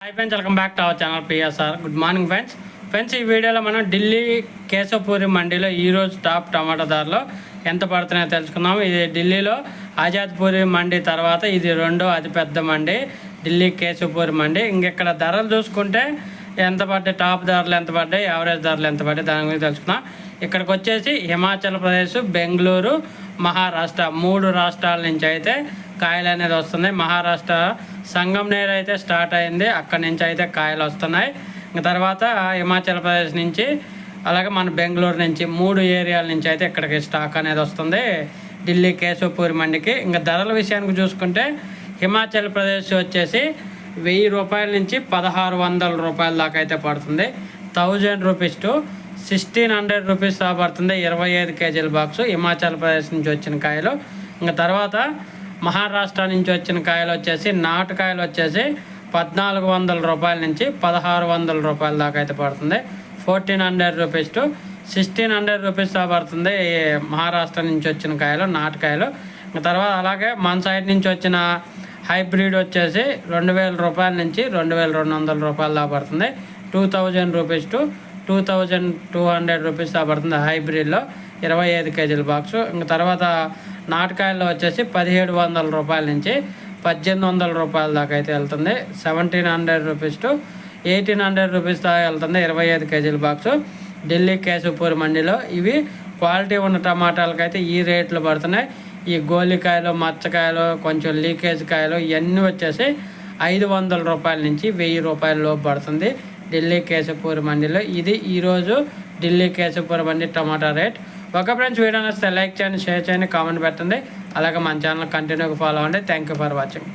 Hi friends, welcome back to our channel PSR. Good morning friends ఈ వీడియోలో మనం ఢిల్లీ కేశవపూరి మండీలో ఈరోజు టాప్ టమాటా ధరలు ఎంత పడుతున్నాయో తెలుసుకుందాం. ఇది ఢిల్లీలో ఆజాద్పూరి మండీ తర్వాత ఇది రెండో అతిపెద్ద మండీ ఢిల్లీ కేశవపూరి మండీ. ఇంకెక్కడ ధరలు చూసుకుంటే ఎంత పడ్డాయి, టాప్ ధరలు ఎంత పడ్డాయి, యావరేజ్ ధరలు ఎంత పడ్డాయి దాని గురించి తెలుసుకుందాం. ఇక్కడికి వచ్చేసి హిమాచల్ ప్రదేశ్, బెంగళూరు, మహారాష్ట్ర 3 రాష్ట్రాల నుంచి అయితే కాయలు అనేది వస్తున్నాయి. మహారాష్ట్ర సంగంనేర్ అయితే స్టార్ట్ అయింది, అక్కడి నుంచి అయితే కాయలు వస్తున్నాయి. ఇంకా తర్వాత హిమాచల్ ప్రదేశ్ నుంచి అలాగే మన బెంగళూరు నుంచి 3 ఏరియాల నుంచి అయితే ఇక్కడికి స్టాక్ అనేది వస్తుంది ఢిల్లీ కేశవపూరి మండికి. ఇంకా ధరల విషయానికి చూసుకుంటే హిమాచల్ ప్రదేశ్ వచ్చేసి 1000 రూపాయల నుంచి 1600 రూపాయల దాకా అయితే పడుతుంది. 1000 రూపీస్ టు 1600 రూపీస్ దాకా పడుతుంది 25 కేజీల బాక్సు హిమాచల్ ప్రదేశ్ నుంచి వచ్చిన కాయలు. ఇంకా తర్వాత మహారాష్ట్ర నుంచి వచ్చిన కాయలు వచ్చేసి నాటుకాయలు వచ్చేసి 1400 రూపాయల నుంచి 1600 రూపాయల దాకా అయితే పడుతుంది. 1400 రూపీస్ టు 1600 రూపీస్ దాకా పడుతుంది మహారాష్ట్ర నుంచి వచ్చిన కాయలు నాటుకాయలు. ఇంకా తర్వాత అలాగే మన సైడ్ నుంచి వచ్చిన హైబ్రిడ్ వచ్చేసి 2000 రూపాయల నుంచి 2200 రూపాయల దాకా పడుతుంది. 2000 రూపీస్ టు 2200 రూపీస్ దాకా పడుతుంది హైబ్రిడ్లో 25 కేజీల బాక్సు. ఇంకా తర్వాత నాటుకాయల్లో వచ్చేసి 1700 రూపాయల నుంచి 1800 రూపాయల దాకా అయితే వెళ్తుంది. 1700 రూపీస్ టు 1800 రూపీస్ దాకా వెళ్తుంది 25 కేజీల బాక్సు ఢిల్లీ కేశవపూరి మండీలో. ఇవి క్వాలిటీ ఉన్న టమాటాలకైతే ఈ రేట్లు పడుతున్నాయి. ఈ గోలికాయలు, మచ్చకాయలు, కొంచెం లీకేజ్ కాయలు ఇవన్నీ వచ్చేసి 500 రూపాయల నుంచి 1000 రూపాయల లోపు పడుతుంది ఢిల్లీ కేశవపూరి మండీలో. ఇది ఈరోజు ఢిల్లీ కేశవపూరి మండీ టమాటా రేట్. ఓకే ఫ్రెండ్స్, వీడియో నచ్చితే లైక్ చేయండి, షేర్ చేయండి, కామెంట్ పెట్టండి. అలాగే మన ఛానల్ కంటిన్యూగా ఫాలో అవ్వండి. Thank you for watching.